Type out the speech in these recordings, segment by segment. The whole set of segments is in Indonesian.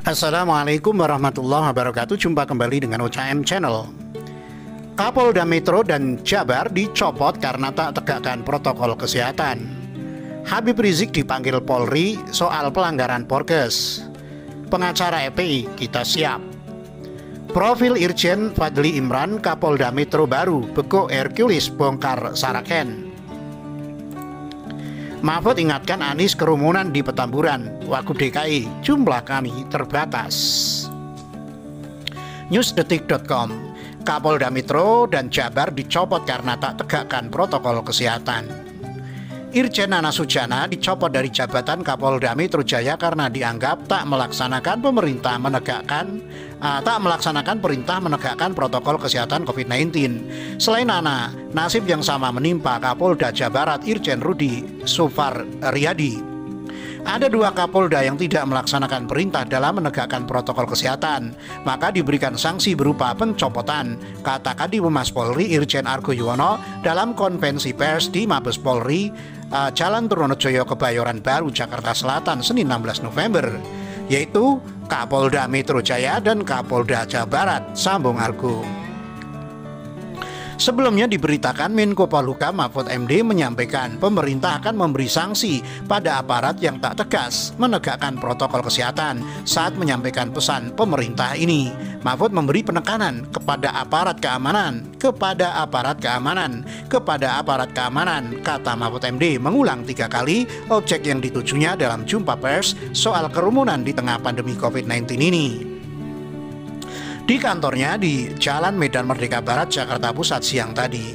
Assalamualaikum warahmatullahi wabarakatuh. Jumpa kembali dengan OCM Channel. Kapolda Metro dan Jabar dicopot karena tak tegakkan protokol kesehatan. Habib Rizik dipanggil Polri soal pelanggaran Prokes. Pengacara FPI kita siap. Profil Irjen Fadli Imran Kapolda Metro baru, bekuk Hercules bongkar Saraken. Mahfud ingatkan Anies kerumunan di Petamburan, Wagub DKI, jumlah kami terbatas. Newsdetik.com, Kapolda Metro dan Jabar dicopot karena tak tegakkan protokol kesehatan. Irjen Nana Sujana dicopot dari jabatan Kapolda Metro Jaya karena dianggap tak melaksanakan perintah menegakkan protokol kesehatan COVID-19. Selain Nana, nasib yang sama menimpa Kapolda Jawa Barat Irjen Rudi Sufar Riyadi. Ada dua Kapolda yang tidak melaksanakan perintah dalam menegakkan protokol kesehatan, maka diberikan sanksi berupa pencopotan, kata Kadifumas Polri Irjen Argo Yuwono dalam konvensi pers di Mabes Polri, Jalan Trunojoyo Kebayoran Baru, Jakarta Selatan, Senin 16 November, yaitu Kapolda Metro Jaya dan Kapolda Jawa Barat, sambung Argo. Sebelumnya diberitakan Menko Polhukam Mahfud MD menyampaikan pemerintah akan memberi sanksi pada aparat yang tak tegas menegakkan protokol kesehatan saat menyampaikan pesan pemerintah ini. Mahfud memberi penekanan kepada aparat keamanan, kata Mahfud MD mengulang 3 kali objek yang ditujunya dalam jumpa pers soal kerumunan di tengah pandemi COVID-19 ini. Di kantornya di Jalan Medan Merdeka Barat, Jakarta Pusat siang tadi.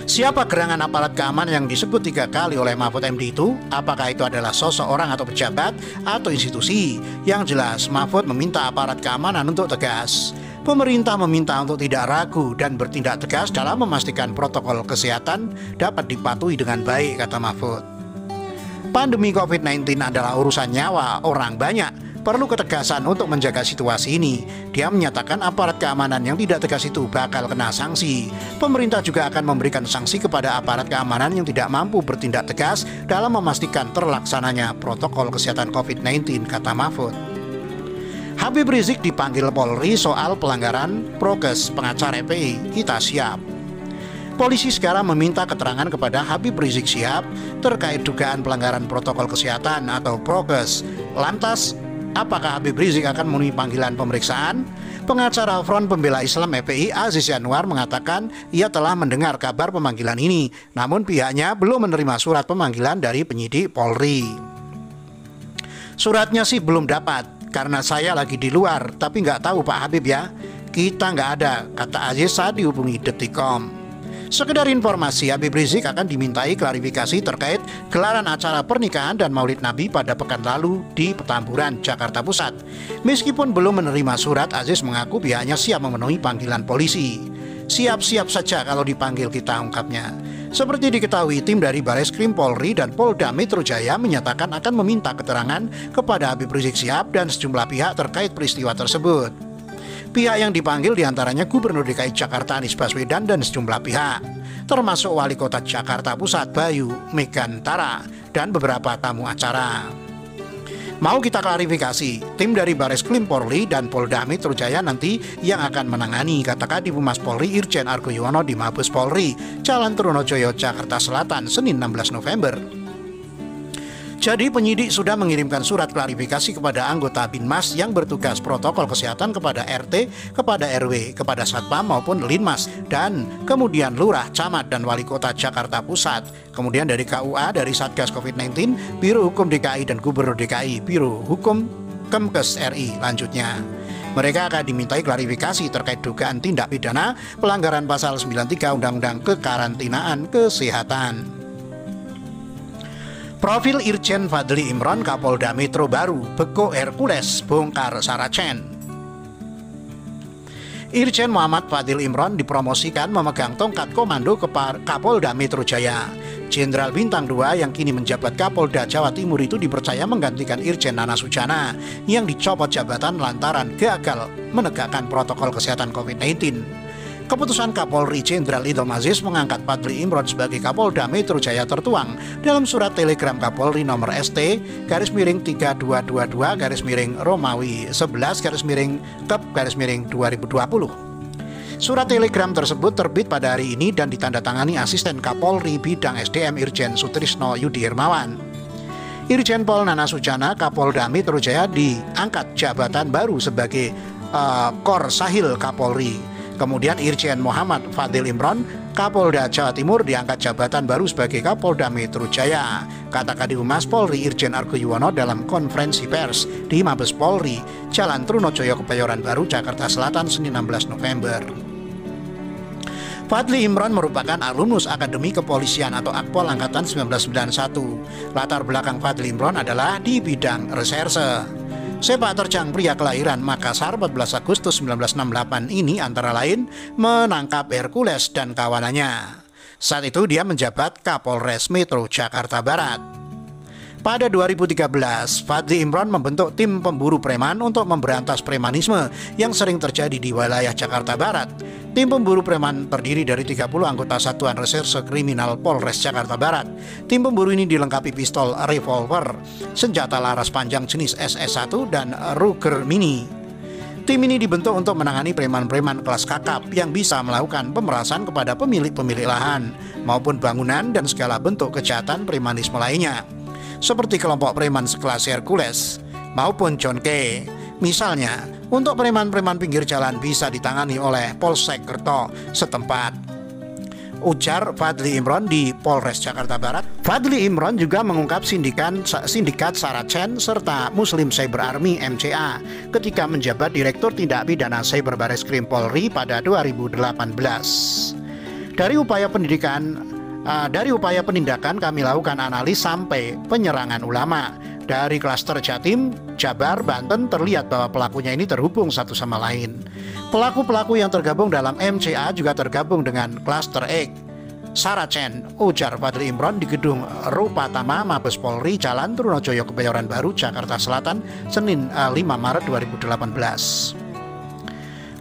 Siapa gerangan aparat keamanan yang disebut 3 kali oleh Mahfud MD itu? Apakah itu adalah sosok orang atau pejabat atau institusi? Yang jelas Mahfud meminta aparat keamanan untuk tegas. Pemerintah meminta untuk tidak ragu dan bertindak tegas dalam memastikan protokol kesehatan dapat dipatuhi dengan baik, kata Mahfud. Pandemi COVID-19 adalah urusan nyawa orang banyak. Perlu ketegasan untuk menjaga situasi ini. Dia menyatakan aparat keamanan yang tidak tegas itu bakal kena sanksi. Pemerintah juga akan memberikan sanksi kepada aparat keamanan yang tidak mampu bertindak tegas dalam memastikan terlaksananya protokol kesehatan COVID-19, kata Mahfud. Habib Rizik dipanggil Polri soal pelanggaran Prokes, pengacara FPI kita siap. Polisi sekarang meminta keterangan kepada Habib Rizik Syihab terkait dugaan pelanggaran protokol kesehatan atau Prokes. Lantas, apakah Habib Rizik akan memenuhi panggilan pemeriksaan? Pengacara Front Pembela Islam FPI Aziz Yanuar mengatakan ia telah mendengar kabar pemanggilan ini, namun pihaknya belum menerima surat pemanggilan dari penyidik Polri. Suratnya sih belum dapat, karena saya lagi di luar, tapi nggak tahu Pak Habib ya. Kita nggak ada, kata Aziz saat dihubungi Detik.com. Sekedar informasi, Habib Rizik akan dimintai klarifikasi terkait gelaran acara pernikahan dan Maulid Nabi pada pekan lalu di Petamburan, Jakarta Pusat. Meskipun belum menerima surat, Aziz mengaku pihaknya siap memenuhi panggilan polisi. Siap-siap saja kalau dipanggil kita, ungkapnya. Seperti diketahui, tim dari Bareskrim Polri dan Polda Metro Jaya menyatakan akan meminta keterangan kepada Habib Rizik Syihab dan sejumlah pihak terkait peristiwa tersebut. Pihak yang dipanggil diantaranya Gubernur DKI Jakarta Anies Baswedan dan sejumlah pihak, termasuk Wali Kota Jakarta Pusat Bayu Megantara dan beberapa tamu acara. Mau kita klarifikasi, tim dari Bareskrim Polri dan Polda Metro Jaya nanti yang akan menangani, kata Kadifumas Polri Irjen Argo Yuwono di Mabes Polri, Jalan Trunojoyo, Jakarta Selatan, Senin 16 November. Jadi penyidik sudah mengirimkan surat klarifikasi kepada anggota Binmas yang bertugas protokol kesehatan kepada RT, kepada RW, kepada Satpam maupun Linmas, dan kemudian Lurah, Camat, dan Wali Kota Jakarta Pusat. Kemudian dari KUA, dari Satgas COVID-19, Biro Hukum DKI, dan Gubernur DKI, Biro Hukum Kemkes RI lanjutnya. Mereka akan dimintai klarifikasi terkait dugaan tindak pidana pelanggaran pasal 93 Undang-Undang Kekarantinaan Kesehatan. Profil Irjen Fadli Imran Kapolda Metro baru, bekuk Hercules bongkar Saraken. Irjen Muhammad Fadil Imran dipromosikan memegang tongkat komando Kapolda Metro Jaya. Jenderal Bintang 2 yang kini menjabat Kapolda Jawa Timur itu dipercaya menggantikan Irjen Nana Sujana yang dicopot jabatan lantaran gagal menegakkan protokol kesehatan COVID-19. Keputusan Kapolri Jenderal Idham Aziz mengangkat Fadli Imron sebagai Kapolda Metro Jaya tertuang dalam surat telegram Kapolri nomor ST-1222-Romawi 11-Kep-2020. Surat telegram tersebut terbit pada hari ini dan ditandatangani Asisten Kapolri Bidang SDM Irjen Sutrisno Yudi Hermawan. Irjen Pol Nana Sujana Kapolda Metro Jaya diangkat jabatan baru sebagai Kor Sahil Kapolri. Kemudian Irjen Muhammad Fadil Imron Kapolda Jawa Timur diangkat jabatan baru sebagai Kapolda Metro Jaya. Kata Kadihumas Polri Irjen Argo Yuwono dalam konferensi pers di Mabes Polri, Jalan Trunojoyo Kebayoran Baru, Jakarta Selatan, Senin 16 November. Fadli Imron merupakan alumnus Akademi Kepolisian atau Akpol Angkatan 1991. Latar belakang Fadli Imron adalah di bidang reserse. Sepak terjang pria kelahiran Makassar 14 Agustus 1968 ini antara lain menangkap Hercules dan kawanannya. Saat itu dia menjabat Kapolres Metro Jakarta Barat. Pada 2013, Fadli Imron membentuk tim pemburu preman untuk memberantas premanisme yang sering terjadi di wilayah Jakarta Barat. Tim pemburu preman terdiri dari 30 anggota Satuan Reserse Kriminal Polres Jakarta Barat. Tim pemburu ini dilengkapi pistol revolver, senjata laras panjang jenis SS1 dan Ruger Mini. Tim ini dibentuk untuk menangani preman-preman kelas kakap yang bisa melakukan pemerasan kepada pemilik-pemilik lahan maupun bangunan dan segala bentuk kejahatan premanisme lainnya, seperti kelompok preman sekelas Hercules maupun John K. Misalnya, untuk preman-preman pinggir jalan bisa ditangani oleh Polsek Kerto setempat, ujar Fadli Imron di Polres Jakarta Barat. Fadli Imron juga mengungkap sindikat Saracen serta Muslim Cyber Army MCA ketika menjabat Direktur Tindak Pidana Cyber Bareskrim Polri pada 2018. Dari upaya penindakan kami lakukan analis sampai penyerangan ulama. Dari klaster Jatim, Jabar, Banten terlihat bahwa pelakunya ini terhubung satu sama lain. Pelaku-pelaku yang tergabung dalam MCA juga tergabung dengan klaster X Saracen, ujar Fadli Imron di gedung Rupatama Mabes Polri, Jalan Trunojoyo Kebayoran Baru, Jakarta Selatan, Senin 5 Maret 2018.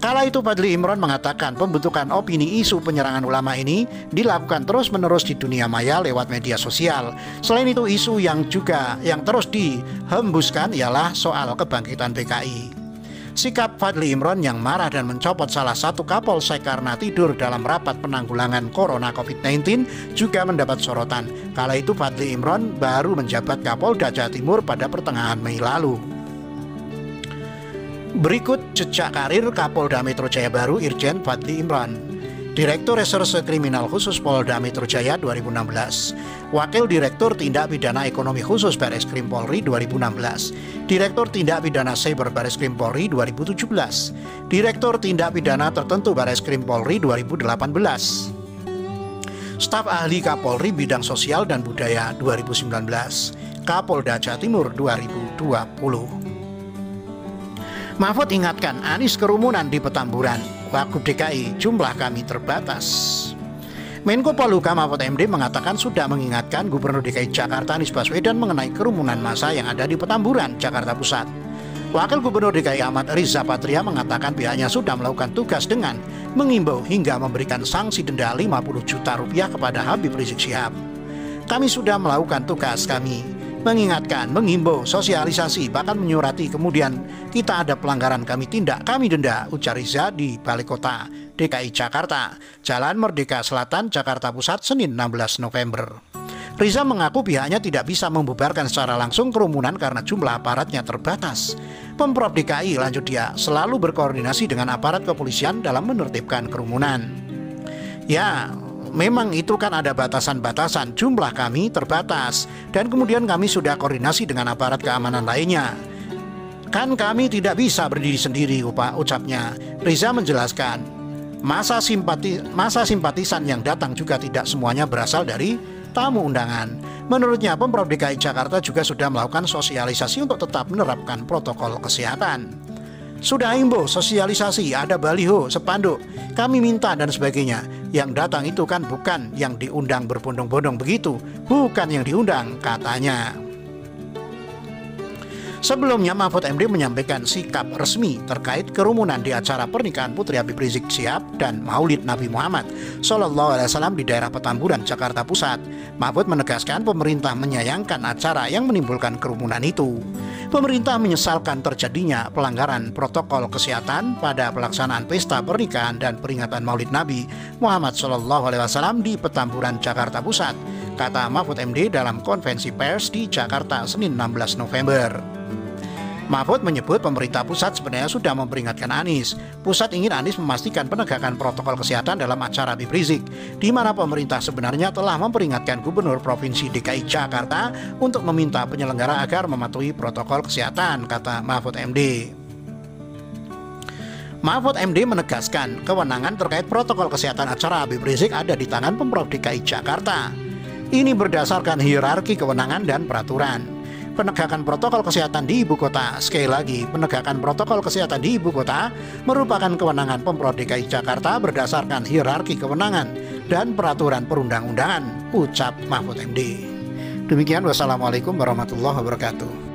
Kala itu Fadli Imron mengatakan pembentukan opini isu penyerangan ulama ini dilakukan terus-menerus di dunia maya lewat media sosial. Selain itu isu yang terus dihembuskan ialah soal kebangkitan PKI. Sikap Fadli Imron yang marah dan mencopot salah satu Kapolsek karena tidur dalam rapat penanggulangan Corona COVID-19 juga mendapat sorotan. Kala itu Fadli Imron baru menjabat Kapolda Jawa Timur pada pertengahan Mei lalu. Berikut jejak karir Kapolda Metro Jaya baru Irjen Fadli Imron. Direktur Reserse Kriminal Khusus Polda Metro Jaya 2016, Wakil Direktur Tindak Pidana Ekonomi Khusus Bareskrim Polri 2016, Direktur Tindak Pidana Cyber Bareskrim Polri 2017, Direktur Tindak Pidana Tertentu Bareskrim Polri 2018, Staf Ahli Kapolri Bidang Sosial dan Budaya 2019, Kapolda Jawa Timur 2020. Mahfud ingatkan Anies kerumunan di Petamburan, Wagub DKI jumlah kami terbatas. Menko Polhukam Mahfud MD mengatakan sudah mengingatkan Gubernur DKI Jakarta Anies Baswedan mengenai kerumunan massa yang ada di Petamburan, Jakarta Pusat. Wakil Gubernur DKI Ahmad Riza Patria mengatakan pihaknya sudah melakukan tugas dengan mengimbau hingga memberikan sanksi denda 50 juta rupiah kepada Habib Rizik Syihab. Kami sudah melakukan tugas kami, mengingatkan, mengimbau, sosialisasi, bahkan menyurati, kemudian kita ada pelanggaran kami tindak, kami denda, ujar Riza di Balai Kota DKI Jakarta, Jalan Merdeka Selatan, Jakarta Pusat, Senin 16 November. Riza mengaku pihaknya tidak bisa membubarkan secara langsung kerumunan karena jumlah aparatnya terbatas. Pemprov DKI, lanjut dia, selalu berkoordinasi dengan aparat kepolisian dalam menertibkan kerumunan. Ya, memang itu kan ada batasan-batasan, jumlah kami terbatas, dan kemudian kami sudah koordinasi dengan aparat keamanan lainnya. Kan kami tidak bisa berdiri sendiri, ucapnya. Riza menjelaskan, masa simpatisan yang datang juga tidak semuanya berasal dari tamu undangan. Menurutnya, Pemprov DKI Jakarta juga sudah melakukan sosialisasi untuk tetap menerapkan protokol kesehatan. Sudah himbau, sosialisasi, ada baliho, spanduk, kami minta dan sebagainya. Yang datang itu kan bukan yang diundang berbondong-bondong begitu, bukan yang diundang, katanya. Sebelumnya Mahfud MD menyampaikan sikap resmi terkait kerumunan di acara pernikahan Putri Habib Rizik Syihab dan Maulid Nabi Muhammad SAW di daerah Petamburan, Jakarta Pusat. Mahfud menegaskan pemerintah menyayangkan acara yang menimbulkan kerumunan itu. Pemerintah menyesalkan terjadinya pelanggaran protokol kesehatan pada pelaksanaan pesta pernikahan dan peringatan Maulid Nabi Muhammad SAW di Petamburan, Jakarta Pusat, kata Mahfud MD dalam konvensi pers di Jakarta Senin 16 November. Mahfud menyebut pemerintah pusat sebenarnya sudah memperingatkan Anies. Pusat ingin Anies memastikan penegakan protokol kesehatan dalam acara Habib Rizik, di mana pemerintah sebenarnya telah memperingatkan Gubernur Provinsi DKI Jakarta untuk meminta penyelenggara agar mematuhi protokol kesehatan, kata Mahfud MD. Mahfud MD menegaskan kewenangan terkait protokol kesehatan acara Habib Rizik ada di tangan Pemprov DKI Jakarta. Ini berdasarkan hierarki kewenangan dan peraturan. Penegakan protokol kesehatan di ibu kota, sekali lagi, penegakan protokol kesehatan di ibu kota merupakan kewenangan Pemprov DKI Jakarta berdasarkan hierarki kewenangan dan peraturan perundang-undangan, ucap Mahfud MD. Demikian, wassalamualaikum warahmatullahi wabarakatuh.